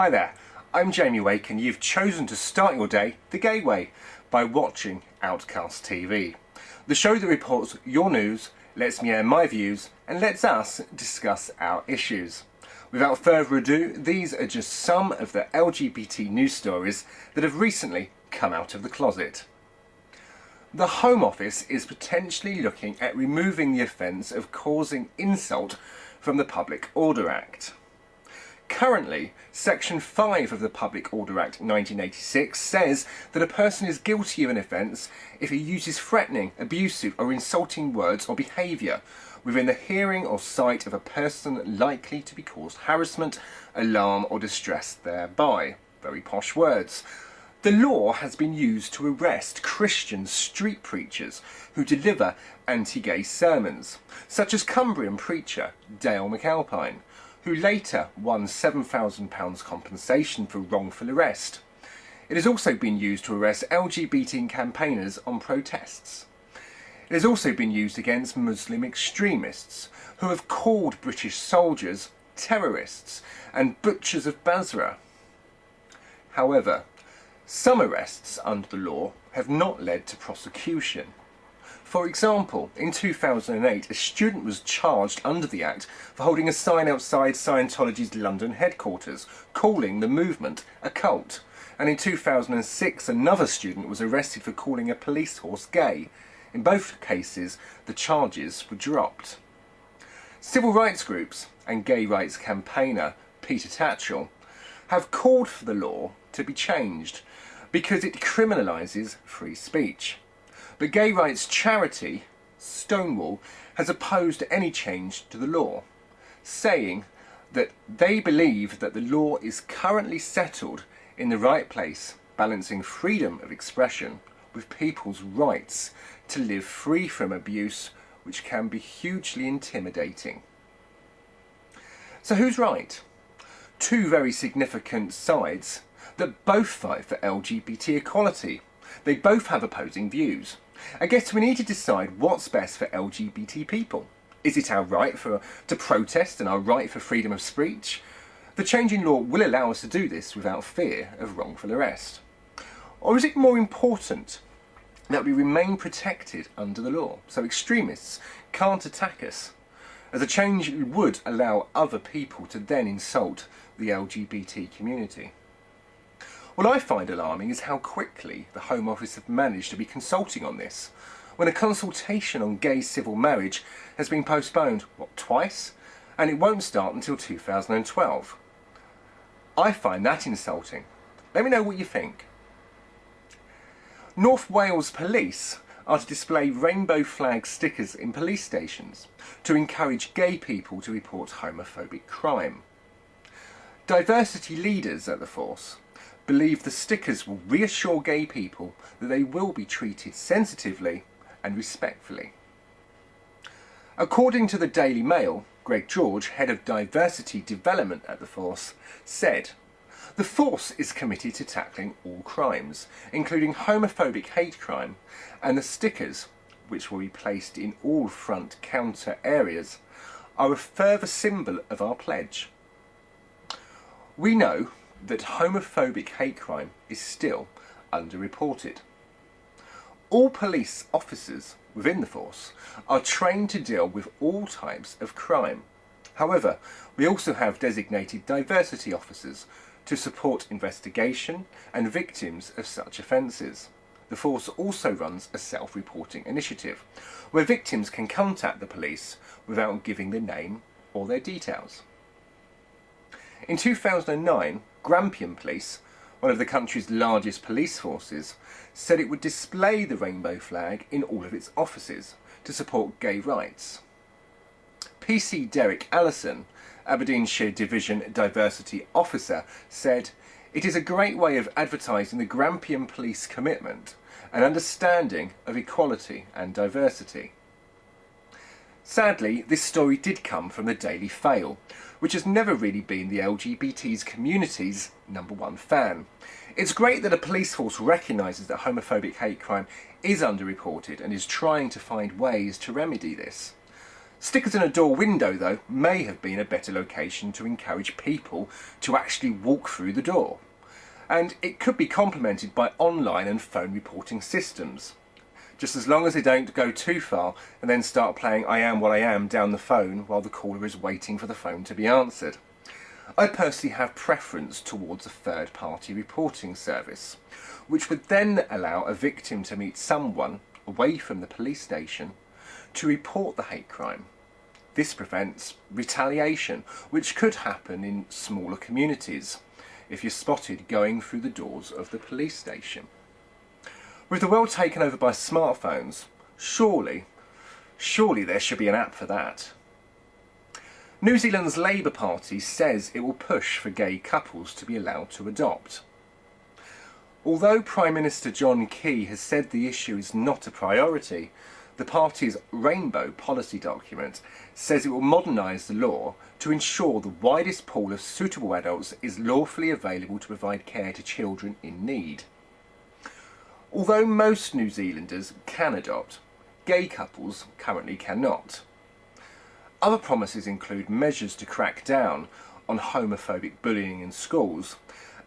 Hi there, I'm Jamie Wake and you've chosen to start your day the gay way by watching Outcast TV. The show that reports your news, lets me air my views and lets us discuss our issues. Without further ado, these are just some of the LGBT news stories that have recently come out of the closet. The Home Office is potentially looking at removing the offence of causing insult from the Public Order Act. Currently, Section 5 of the Public Order Act 1986 says that a person is guilty of an offence if he uses threatening, abusive or insulting words or behaviour within the hearing or sight of a person likely to be caused harassment, alarm or distress thereby. Very posh words. The law has been used to arrest Christian street preachers who deliver anti-gay sermons, such as Cumbrian preacher Dale McAlpine, who later won £7,000 compensation for wrongful arrest. It has also been used to arrest LGBT campaigners on protests. It has also been used against Muslim extremists who have called British soldiers terrorists and butchers of Basra. However, some arrests under the law have not led to prosecution. For example, in 2008, a student was charged under the Act for holding a sign outside Scientology's London headquarters, calling the movement a cult. And in 2006, another student was arrested for calling a police horse gay. In both cases, the charges were dropped. Civil rights groups and gay rights campaigner Peter Tatchell have called for the law to be changed because it criminalises free speech. The gay rights charity, Stonewall, has opposed any change to the law, saying that they believe that the law is currently settled in the right place, balancing freedom of expression with people's rights to live free from abuse, which can be hugely intimidating. So who's right? Two very significant sides that both fight for LGBT equality. They both have opposing views. I guess we need to decide what's best for LGBT people. Is it our right to protest and our right for freedom of speech? The change in law will allow us to do this without fear of wrongful arrest. Or is it more important that we remain protected under the law so extremists can't attack us, as a change would allow other people to then insult the LGBT community? What I find alarming is how quickly the Home Office have managed to be consulting on this, when a consultation on gay civil marriage has been postponed, twice? And it won't start until 2012. I find that insulting. Let me know what you think. North Wales Police are to display rainbow flag stickers in police stations to encourage gay people to report homophobic crime. Diversity leaders at the force believe the stickers will reassure gay people that they will be treated sensitively and respectfully. According to the Daily Mail, Greg George, head of diversity development at the force, said, "The force is committed to tackling all crimes, including homophobic hate crime, and the stickers, which will be placed in all front counter areas, are a further symbol of our pledge. We know that homophobic hate crime is still underreported. All police officers within the force are trained to deal with all types of crime. However, we also have designated diversity officers to support investigation and victims of such offences. The force also runs a self-reporting initiative where victims can contact the police without giving their name or their details." In 2009, Grampian Police, one of the country's largest police forces, said it would display the rainbow flag in all of its offices to support gay rights. PC Derek Allison, Aberdeenshire Division Diversity Officer, said, "It is a great way of advertising the Grampian Police commitment and understanding of equality and diversity." Sadly, this story did come from the Daily Fail, which has never really been the LGBT's community's #1 fan. It's great that a police force recognises that homophobic hate crime is underreported and is trying to find ways to remedy this. Stickers in a door window, though, may have been a better location to encourage people to actually walk through the door. And it could be complemented by online and phone reporting systems. Just as long as they don't go too far and then start playing I Am What I Am down the phone while the caller is waiting for the phone to be answered. I personally have preference towards a third-party reporting service, which would then allow a victim to meet someone away from the police station to report the hate crime. This prevents retaliation, which could happen in smaller communities if you're spotted going through the doors of the police station. With the world taken over by smartphones, surely there should be an app for that. New Zealand's Labour Party says it will push for gay couples to be allowed to adopt. Although Prime Minister John Key has said the issue is not a priority, the party's Rainbow policy document says it will modernise the law to ensure the widest pool of suitable adults is lawfully available to provide care to children in need. Although most New Zealanders can adopt, gay couples currently cannot. Other promises include measures to crack down on homophobic bullying in schools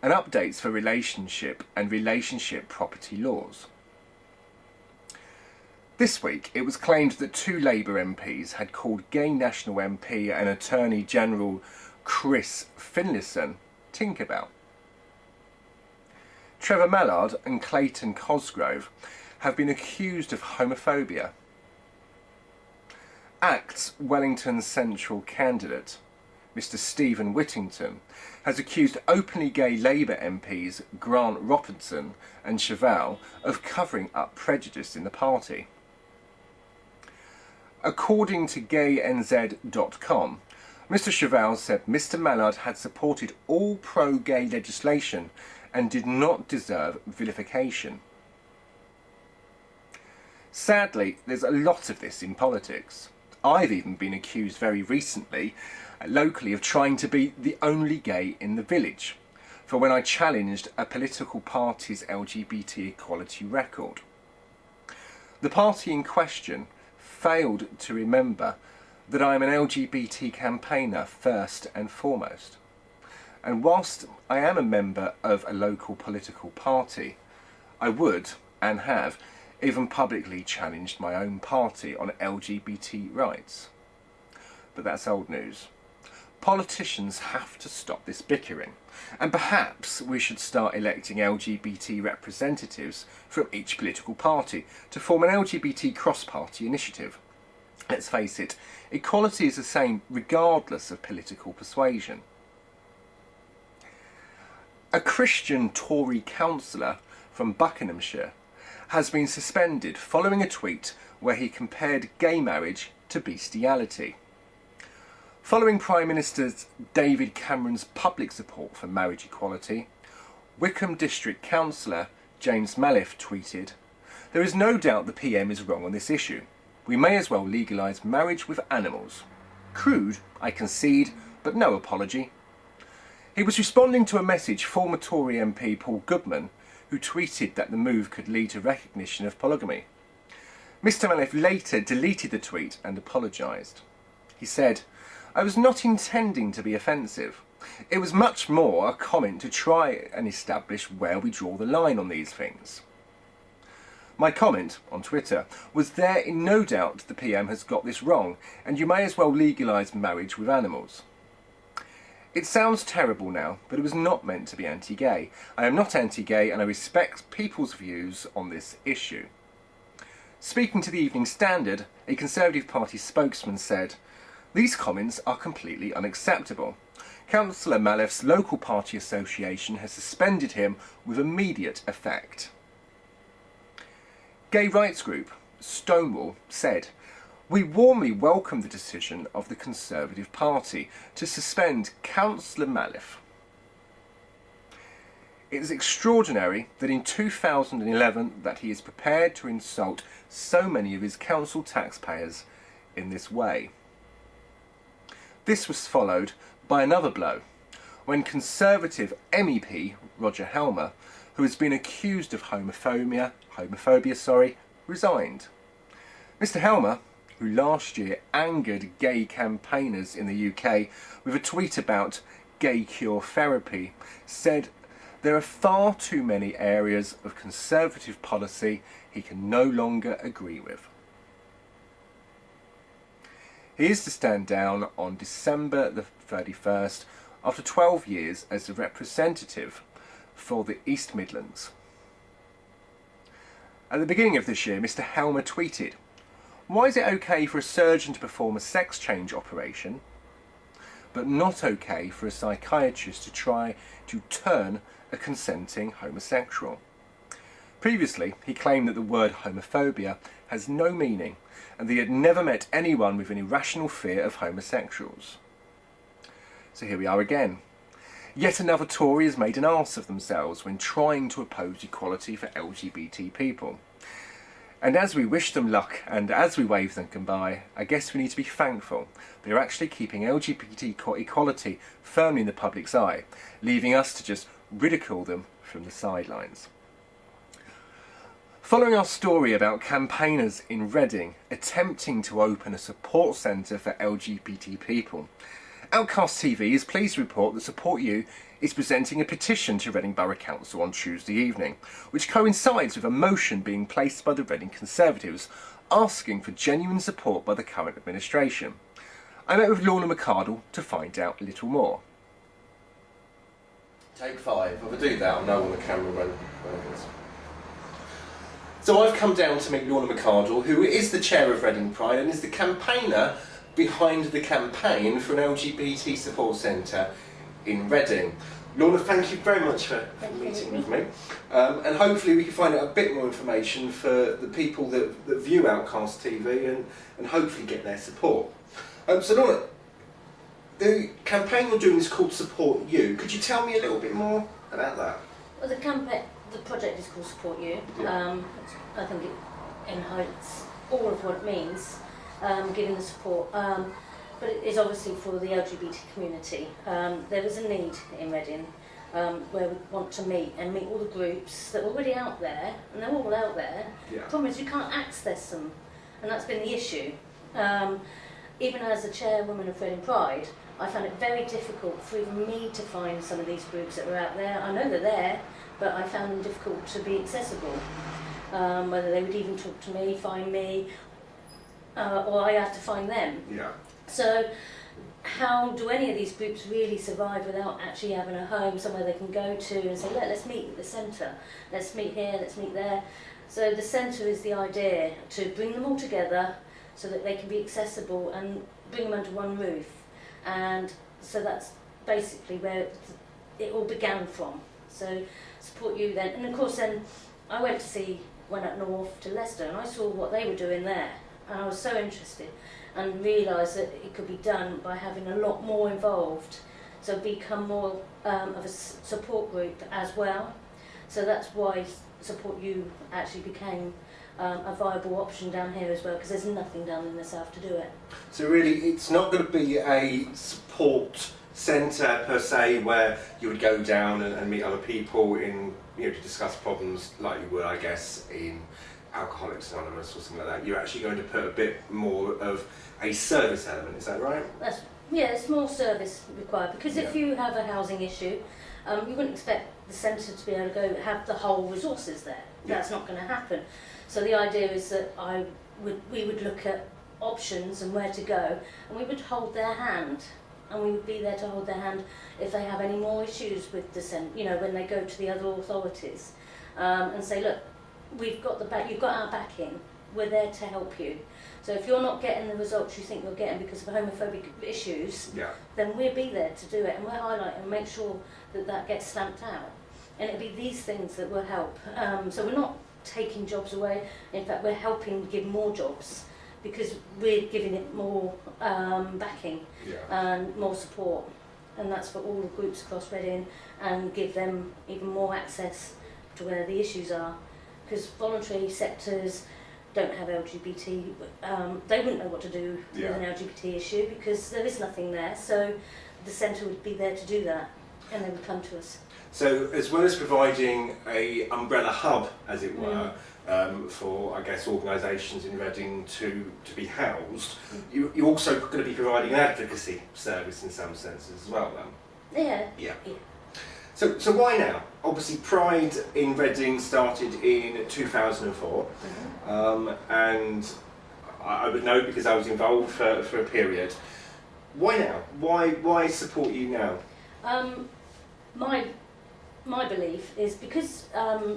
and updates for relationship and relationship property laws. This week it was claimed that 2 Labour MPs had called Gay National MP and Attorney General Chris Finlayson Tinkerbell. Trevor Mallard and Clayton Cosgrove have been accused of homophobia. ACT's Wellington Central candidate, Mr Stephen Whittington, has accused openly gay Labour MPs Grant Robertson and Chevelle of covering up prejudice in the party. According to gaynz.com, Mr Chevelle said Mr Mallard had supported all pro-gay legislation and did not deserve vilification. Sadly, there's a lot of this in politics. I've even been accused very recently, locally, of trying to be the only gay in the village, for when I challenged a political party's LGBT equality record. The party in question failed to remember that I am an LGBT campaigner first and foremost. And whilst I am a member of a local political party, I would, and have, even publicly challenged my own party on LGBT rights. But that's old news. Politicians have to stop this bickering, and perhaps we should start electing LGBT representatives from each political party to form an LGBT cross-party initiative. Let's face it, equality is the same regardless of political persuasion. A Christian Tory councillor from Buckinghamshire has been suspended following a tweet where he compared gay marriage to bestiality. Following Prime Minister David Cameron's public support for marriage equality, Wickham District Councillor James Maliff tweeted, "There is no doubt the PM is wrong on this issue. We may as well legalise marriage with animals. Crude, I concede, but no apology." He was responding to a message former Tory MP Paul Goodman, who tweeted that the move could lead to recognition of polygamy. Mr Maliff later deleted the tweet and apologised. He said, "I was not intending to be offensive. It was much more a comment to try and establish where we draw the line on these things." My comment on Twitter was there in no doubt the PM has got this wrong, and you may as well legalise marriage with animals. It sounds terrible now, but it was not meant to be anti-gay. I am not anti-gay and I respect people's views on this issue. Speaking to the Evening Standard, a Conservative Party spokesman said, "These comments are completely unacceptable. Councillor Maliff's local party association has suspended him with immediate effect." Gay rights group Stonewall said, "We warmly welcome the decision of the Conservative Party to suspend Councillor Maliff. It is extraordinary that in 2011 that he is prepared to insult so many of his council taxpayers in this way." This was followed by another blow when Conservative MEP Roger Helmer, who has been accused of homophobia, resigned. Mr Helmer, who last year angered gay campaigners in the UK with a tweet about gay cure therapy, said there are far too many areas of Conservative policy he can no longer agree with. He is to stand down on December the 31st after 12 years as a representative for the East Midlands. At the beginning of this year, Mr. Helmer tweeted, "Why is it okay for a surgeon to perform a sex change operation, but not okay for a psychiatrist to try to turn a consenting homosexual?" Previously, he claimed that the word homophobia has no meaning and that he had never met anyone with an irrational fear of homosexuals. So here we are again. Yet another Tory has made an arse of themselves when trying to oppose equality for LGBT people. And as we wish them luck and as we wave them goodbye, I guess we need to be thankful they're actually keeping LGBT equality firmly in the public's eye, leaving us to just ridicule them from the sidelines. Following our story about campaigners in Reading attempting to open a support centre for LGBT people, Outcast TV is pleased to report that Support You is presenting a petition to Reading Borough Council on Tuesday evening, which coincides with a motion being placed by the Reading Conservatives asking for genuine support by the current administration. I met with Lorna McArdle to find out a little more. Take 5. If I do that, I'll know on the camera when it is. So I've come down to meet Lorna McArdle, who is the chair of Reading Pride and is the campaigner behind the campaign for an LGBT support centre in Reading. Lorna, thank you very much for meeting with me. And hopefully we can find out a bit more information for the people that view Outcast TV and hopefully get their support. So Lorna, the campaign you're doing is called Support You. Could you tell me a little bit more about that? Well, the project is called Support You. Yeah. I think it enhances all of what it means, giving the support. But it is obviously for the LGBT community. There is a need in Reading where we want to meet all the groups that are already out there, and they're all out there. Yeah. The problem is you can't access them, and that's been the issue. Even as a chairwoman of Reading Pride, I found it very difficult for even me to find some of these groups that were out there. I know they're there, but I found them difficult to be accessible. Whether they would even talk to me, find me, or I had to find them. Yeah. So how do any of these groups really survive without actually having a home, somewhere they can go to and say, let's meet at the centre, let's meet here, let's meet there. So the centre is the idea, to bring them all together so that they can be accessible and bring them under one roof. And so that's basically where it all began from. So Support You then, and of course then I went up north to Leicester and I saw what they were doing there, and I was so interested and realised that it could be done by having a lot more involved, so become more of a support group as well. So that's why Support You actually became a viable option down here as well, because there's nothing down in the south to do it. So really it's not going to be a support centre per se where you would go down and meet other people to discuss problems like you would, I guess, in Alcoholics Anonymous or something like that. You're actually going to put a bit more of a service element, is that right? It's more service required, because if you have a housing issue, you wouldn't expect the centre to be able to go have the whole resources there. That's not going to happen. So the idea is that we would look at options and where to go, and we would hold their hand, and we would be there to hold their hand if they have any more issues with the centre, when they go to the other authorities, and say, look, we've got you've got our backing, we're there to help you. So if you're not getting the results you think you're getting because of homophobic issues, then we'll be there to do it, and we'll highlight and make sure that gets stamped out. And it'll be these things that will help. So we're not taking jobs away, in fact we're helping give more jobs, because we're giving it more backing and more support, and that's for all the groups across Reading, and give them even more access to where the issues are, because voluntary sectors don't have LGBT, they wouldn't know what to do with an LGBT issue because there is nothing there, so the centre would be there to do that. and they would come to us. So as well as providing a umbrella hub, as it were, for, I guess, organisations in Reading to be housed, you're also going to be providing an advocacy service in some senses as well then? Yeah. So why now? Obviously Pride in Reading started in 2004, and I would know because I was involved for a period. Why now? Why support you now? My belief is because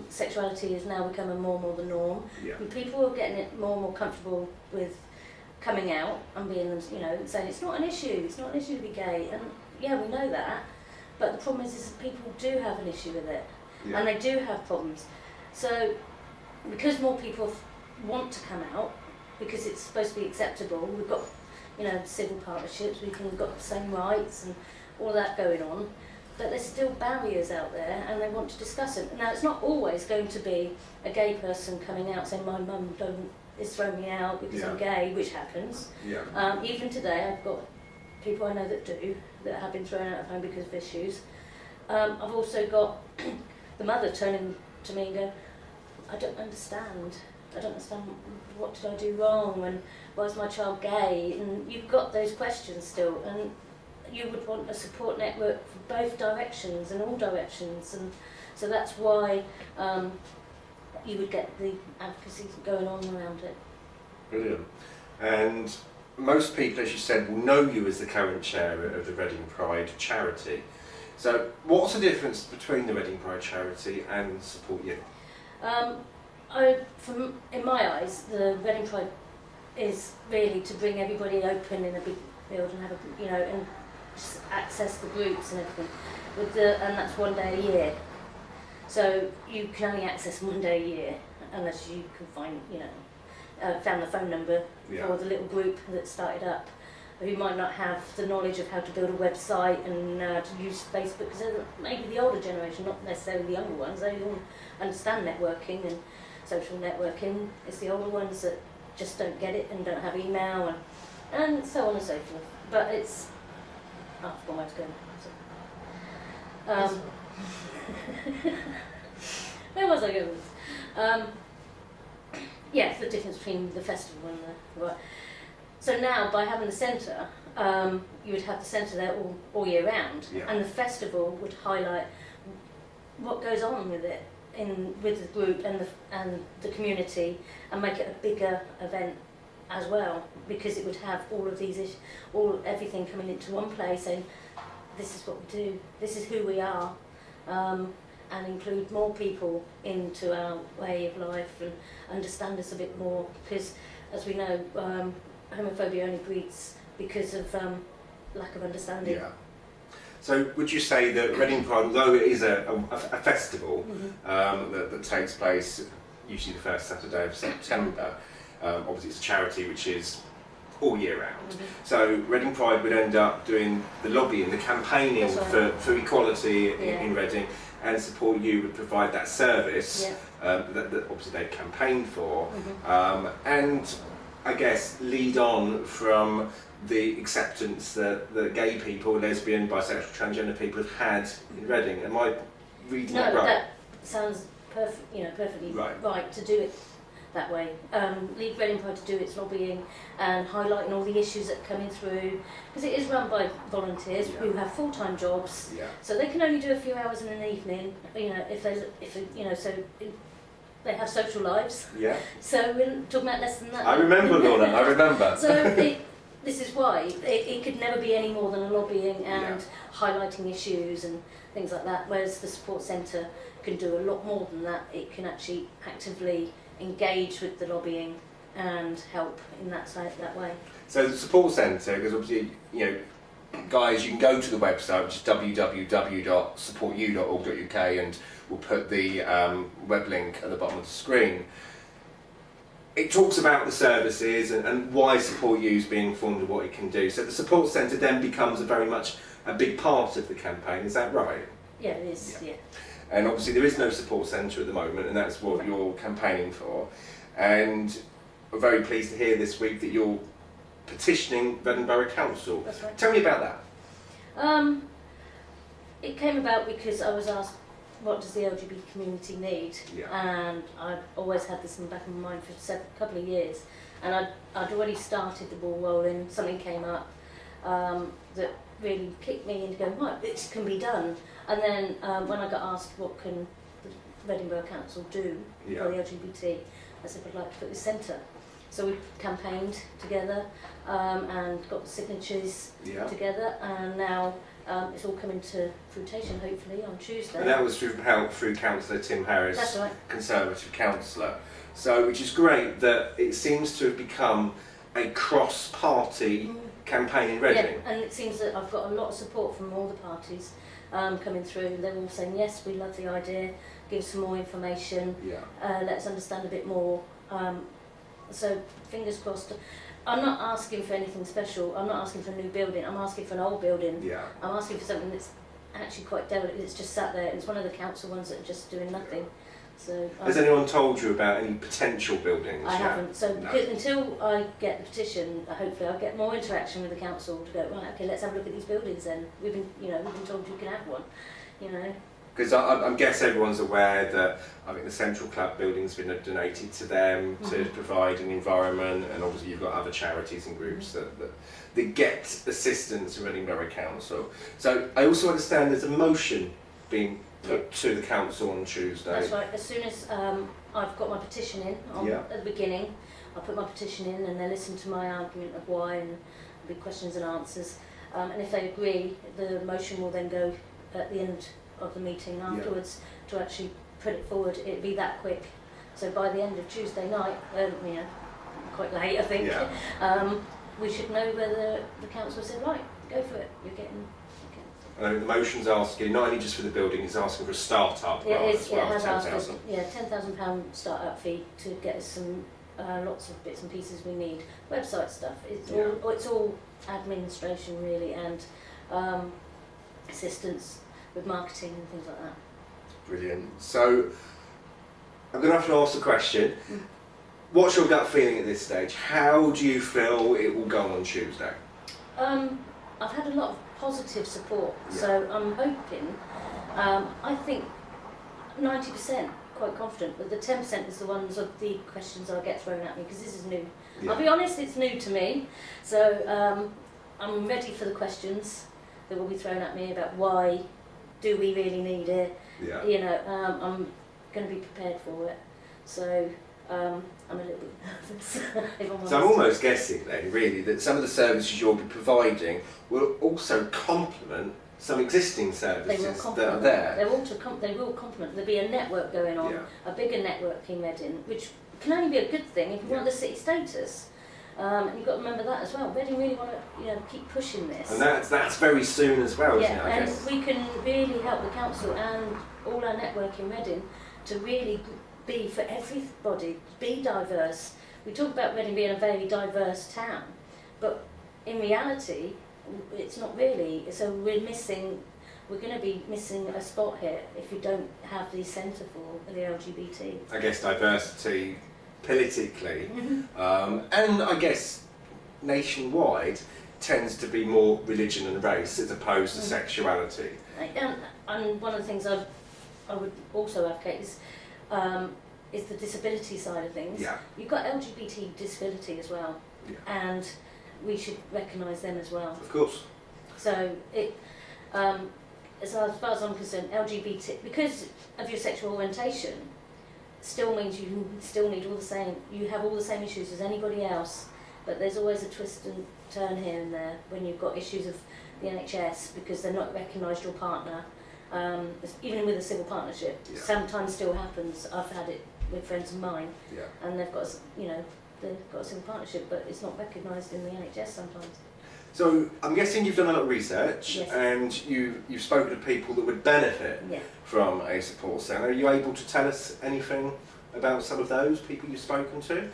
sexuality is now becoming more and more the norm, and people are getting it more and more comfortable with coming out and being, saying it's not an issue to be gay, and yeah, we know that, but the problem is people do have an issue with it, and they do have problems. So because more people want to come out, because it's supposed to be acceptable, we've got civil partnerships, we've got the same rights and all that going on, but there's still barriers out there and they want to discuss it. Now it's not always going to be a gay person coming out saying my mum is throwing me out because I'm gay, which happens. Even today I've got people I know that have been thrown out of home because of issues. I've also got the mother turning to me and going, I don't understand what did I do wrong, and why is my child gay, and you've got those questions still, and you would want a support network for both directions and all directions, and so that's why you would get the advocacy going on around it. Brilliant. And most people, as you said, will know you as the current chair of the Reading Pride charity. So what's the difference between the Reading Pride charity and Support You? In my eyes, the Reading Pride is really to bring everybody open in a big field and have and just access the groups and everything. And that's one day a year. So you can only access one day a year unless you can find, found the phone number for the little group that started up, who might not have the knowledge of how to build a website and to use Facebook, because maybe the older generation, not necessarily the younger ones, they all understand networking and social networking. It's the older ones that just don't get it and don't have email and so on and so forth. But it's... I forgot where I was going. Where was I going with this? Yeah, the difference between the festival and the... Right. So now, by having the centre, you would have the centre there all year round, and the festival would highlight what goes on with it, with the group and the community, and make it a bigger event as well, because it would have all of these everything coming into one place, and this is what we do, this is who we are, and include more people into our way of life and understand us a bit more, because as we know, homophobia only breeds because of lack of understanding. Yeah. So would you say that Reading Pride, although it is a festival that takes place usually the first Saturday of September, obviously it's a charity which is all year round, so Reading Pride would end up doing the lobbying, the campaigning for equality in Reading, and Support You would provide that service that obviously they'd campaigned for, and I guess lead on from the acceptance that gay people, lesbian, bisexual, transgender people have had in Reading. Am I reading that right? No, that sounds perfectly right to do it that way. Lead Reading Pride to do its lobbying and highlighting all the issues that are coming through, because it is run by volunteers who have full-time jobs, so they can only do a few hours in an evening. They have social lives. So we're talking about less than that. I remember, Lorna. I remember. So this is why it could never be any more than a lobbying and highlighting issues and things like that. Whereas the support centre can do a lot more than that. It can actually actively engage with the lobbying and help in that way. So the support centre, because obviously, guys, you can go to the website, which is www.supportyou.org.uk, and we'll put the web link at the bottom of the screen. It talks about the services and why Support You is being informed of what it can do. So the support centre then becomes very much a big part of the campaign, is that right? Yeah, it is, yeah. And obviously there is no support centre at the moment, and that's what you're campaigning for. And we're very pleased to hear this week that you're petitioning Reading Borough Council. That's right. Tell me about that. It came about because I was asked, what does the LGBT community need? Yeah. And I'd always had this in the back of my mind for a couple of years. And I'd already started the ball rolling. Something came up that really kicked me into going, right, this can be done. And then when I got asked what can the Reading Borough Council do for the LGBT, I said, I'd like to put this centre. So we campaigned together and got the signatures together, and now it's all coming to fruition, hopefully, on Tuesday. And that was through help through Councillor Tim Harris, That's right. Conservative Councillor. So, which is great that it seems to have become a cross-party campaign in Reading. Yeah, and it seems that I've got a lot of support from all the parties coming through. They're all saying, yes, we love the idea, give some more information, let us understand a bit more. So, fingers crossed. I'm not asking for anything special. I'm not asking for a new building. I'm asking for an old building. Yeah. I'm asking for something that's actually quite derelict. It's just sat there. It's one of the council ones that are just doing nothing. So has anyone told you about any potential buildings? I haven't. So because until I get the petition, hopefully I'll get more interaction with the council to go, right, okay, let's have a look at these buildings then. We've been told you can have one, Because I guess everyone's aware that I think the Central Club building's been donated to them to provide an environment, and obviously you've got other charities and groups that get assistance from Reading Borough Council. So I also understand there's a motion being put to the council on Tuesday. That's right. As soon as I've got my petition in at the beginning, I'll put my petition in and then listen to my argument of why, and there'll be questions and answers. And if they agree, the motion will then go at the end of the meeting afterwards to actually put it forward. It'd be that quick. So by the end of Tuesday night, quite late I think, we should know whether the council said, right, go for it, you're getting... And I think the motion's asking, not only just for the building, it's asking for a start-up as well, it has asked us, £10,000. £10,000 start-up fee to get us some lots of bits and pieces we need. Website stuff, it's all administration really, and assistance with marketing and things like that. Brilliant. So I'm going to have to ask the question. What's your gut feeling at this stage? How do you feel it will go on Tuesday? I've had a lot of positive support, so I'm hoping, I think 90%, quite confident, but the 10% is the ones of the questions I'll get thrown at me, because this is new. I'll be honest, it's new to me, so I'm ready for the questions that will be thrown at me about why do we really need it. I'm going to be prepared for it, so I'm a little bit nervous. So I'm almost guessing then, really, that some of the services you'll be providing will also complement some existing services that are there. They will complement. There'll be a network going on, a bigger network in Reading, which can only be a good thing if you want the city status. And you've got to remember that as well. Reading really want to, keep pushing this. And that's very soon as well, isn't it? I guess. We can really help the council and all our network in Reading to really be for everybody, be diverse. We talk about Reading being a very diverse town, but in reality, it's not really. So we're going to be missing a spot here if you don't have the centre for the LGBT. I guess diversity politically, and I guess nationwide, tends to be more religion and race as opposed to sexuality. And one of the things I would also advocate is the disability side of things. You've got LGBT disability as well, and we should recognise them as well. Of course. So as far as I'm concerned, LGBT, because of your sexual orientation, still means you still need you have all the same issues as anybody else, but there's always a twist and turn here and there when you've got issues of the NHS because they're not recognised your partner. Even with a civil partnership, sometimes still happens. I've had it with friends of mine, and they've got a civil partnership, but it's not recognised in the NHS sometimes. So I'm guessing you've done a lot of research, and you've spoken to people that would benefit from a support centre. Are you able to tell us anything about some of those people you've spoken to?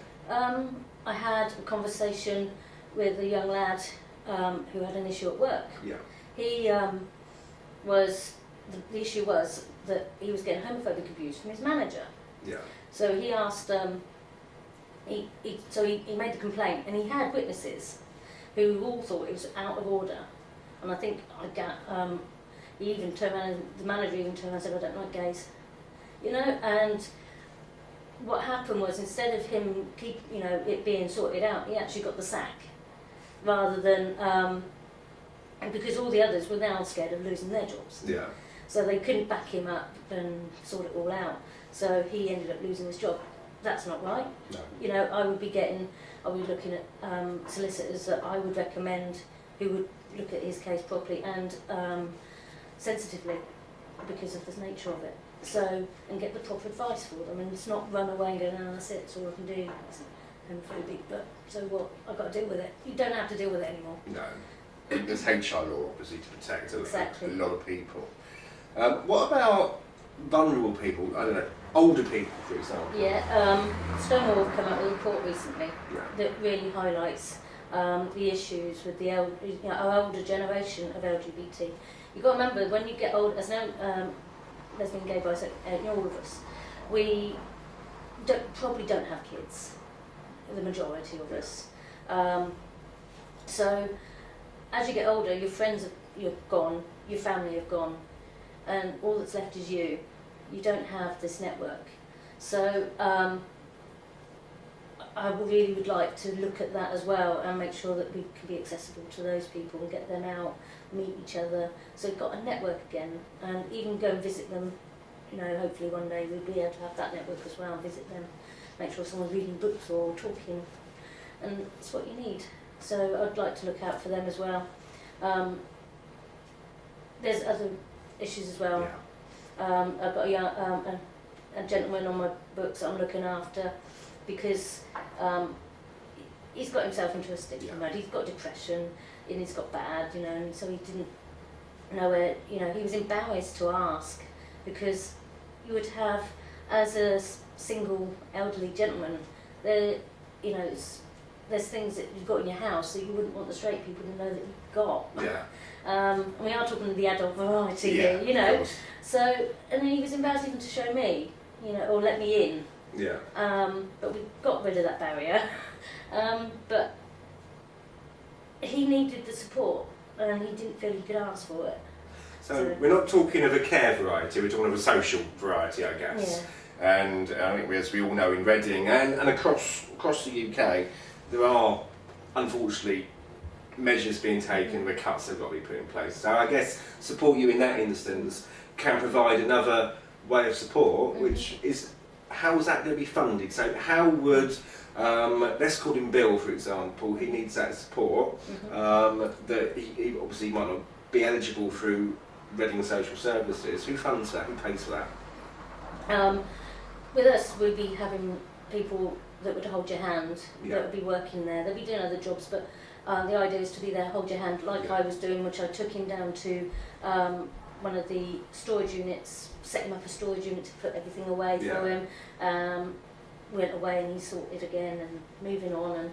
I had a conversation with a young lad who had an issue at work. He the issue was that he was getting homophobic abuse from his manager. So he asked, he made the complaint, and he had witnesses who all thought it was out of order. And I think he even turned around, the manager even turned around and said, I don't like gays. You know, and what happened was, instead of him it being sorted out, he actually got the sack, rather than because all the others were now scared of losing their jobs. Yeah. So they couldn't back him up and sort it all out. So he ended up losing his job. That's not right. No. You know, I would be looking at solicitors that I would recommend who would look at his case properly and sensitively, because of the nature of it. So, and get the proper advice for them, and it's not run away and go, no, that's it, that's all I can do. It's homophobic, but so what? I've got to deal with it. You don't have to deal with it anymore. No. There's HR law, obviously, to protect Exactly. a lot of people. What about vulnerable people? I don't know, older people, for example. Yeah, Stonewall have come out with a report recently Yeah. that really highlights the issues with the our older generation of LGBT. You've got to remember, when you get old, as now lesbian, gay, bisexual, all of us, we probably don't have kids, the majority of us. So as you get older, your friends you're gone, your family have gone, and all that's left is you. You don't have this network. So I really would like to look at that as well and make sure that we can be accessible to those people and get them out, meet each other. So we've got a network again, and even go and visit them. You know, hopefully one day we'll be able to have that network as well, visit them, make sure someone's reading books or talking, and it's what you need. So I'd like to look out for them as well. There's other issues as well. Yeah. I've got a gentleman on my books that I'm looking after, because he's got himself into a sticky mud. He's got depression and he's got bad, and so he didn't know where, he was embarrassed to ask, because you would have, as a single elderly gentleman, there's things that you've got in your house that you wouldn't want the straight people to know that you've got. Yeah. We are talking of the adult variety Yeah, here, of course. So, and then he was embarrassed even to show me, or let me in. Yeah. But we got rid of that barrier. But he needed the support, and he didn't feel he could ask for it. So we're not talking of a care variety, we're talking of a social variety, I guess. Yeah. And I think, as we all know, in Reading and across the UK, there are, unfortunately, measures being taken where cuts have got to be put in place. So I guess Support You in that instance can provide another way of support, which is, how is that going to be funded? So how would, let's call him Bill, for example, he needs that support, that he obviously might not be eligible through Reading Social Services. Who funds that? Who pays for that? With us, we'd be having people that would hold your hand, Yeah. that would be working there. They'd be doing other jobs, but the idea is to be there, hold your hand, like I was doing, which I took him down to one of the storage units, set him up a storage unit to put everything away for him. Went away and he sorted again and moving on,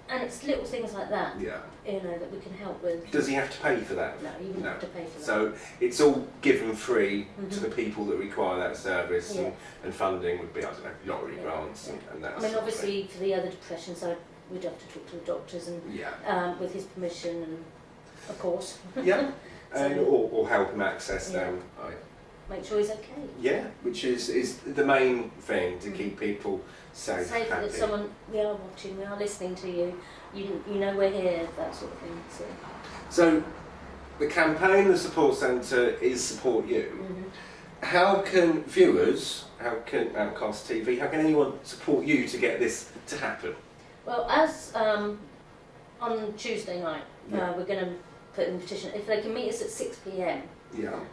and it's little things like that, that we can help with. Does he have to pay for that? No, you wouldn't have to pay for that. So it's all given free to the people that require that service, and funding would be, I don't know, lottery grants and that. I mean, obviously for the other depression side, we'd have to talk to the doctors and with his permission, and of course. Yeah, So, and or help him access them. Make sure he's okay. Yeah, which is the main thing, to keep people safe, Safe, happy. that someone, we are watching, we are listening to you, you know we're here, that sort of thing. So the campaign, the support centre is Support You. How can viewers, how can Outcast TV, how can anyone support you to get this to happen? Well, as on Tuesday night, we're going to put in a petition, if they can meet us at 6 p.m.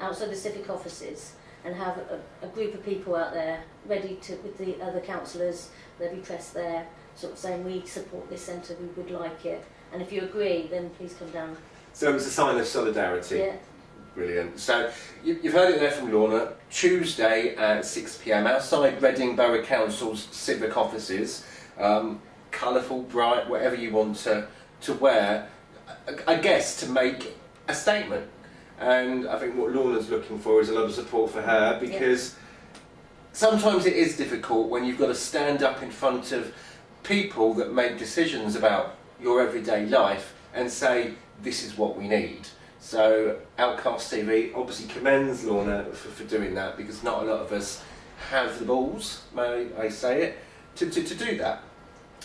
outside the civic offices, and have a group of people out there ready to, with the other councillors, there'll be press there, sort of saying we support this centre, we would like it, and if you agree, then please come down. So it's a sign of solidarity. Yeah. Brilliant. So you've heard it there from Lorna. Tuesday at 6 p.m. outside Reading Borough Council's civic offices. Colourful, bright, whatever you want to wear, I guess, to make a statement. And I think what Lorna's looking for is a lot of support for her, because sometimes it is difficult when you've got to stand up in front of people that make decisions about your everyday life and say, this is what we need. So Outcast TV obviously commends Lorna for doing that, because not a lot of us have the balls, may I say it, to do that.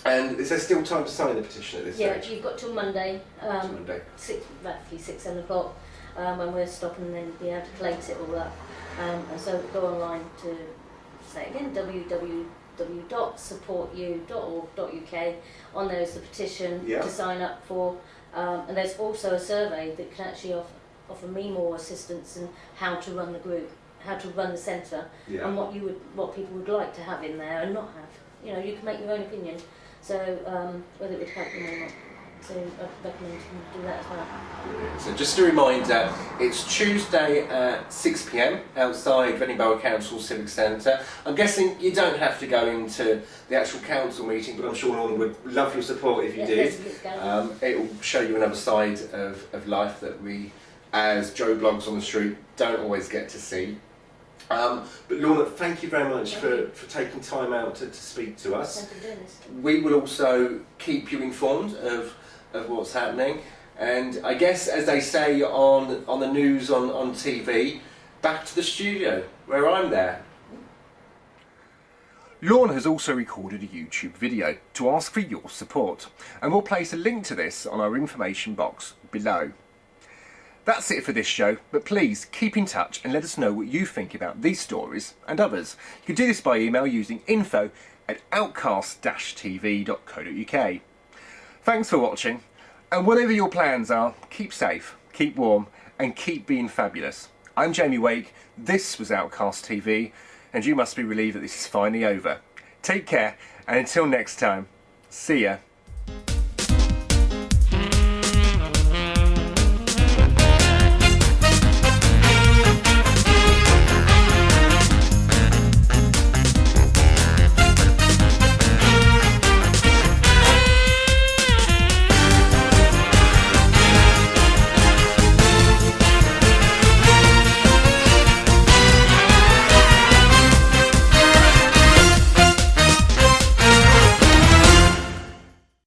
And is there still time to sign the petition at this stage? Yeah, you've got till Monday, Monday. roughly 7 o'clock, when we're stopping, and then be able to collate it all up. And so go online to, say again, www.supportyou.org.uk. On there is the petition to sign up for, and there's also a survey that can actually offer me more assistance in how to run the group, how to run the centre, and what people would like to have in there and not have. You know, you can make your own opinion. So whether it would help them or not. So I'd recommend you do that as well. So just a reminder, it's Tuesday at 6 p.m. outside Reading Borough Council Civic Centre. I'm guessing you don't have to go into the actual council meeting, but I'm sure Lorna would love your support if you did. It will show you another side of life that we, as Joe Blogs on the Street, don't always get to see. But Lorna, thank you very much for taking time out to speak to us. Thank you for doing this. We will also keep you informed of what's happening, and I guess, as they say on the news on TV, back to the studio where I'm there. Lorna has also recorded a YouTube video to ask for your support, and we'll place a link to this on our information box below. That's it for this show, but please keep in touch and let us know what you think about these stories and others. You can do this by email using info@outcast-tv.co.uk. Thanks for watching, and whatever your plans are, keep safe, keep warm, and keep being fabulous. I'm Jamie Wake, this was Outcast TV, and you must be relieved that this is finally over. Take care, and until next time, see ya.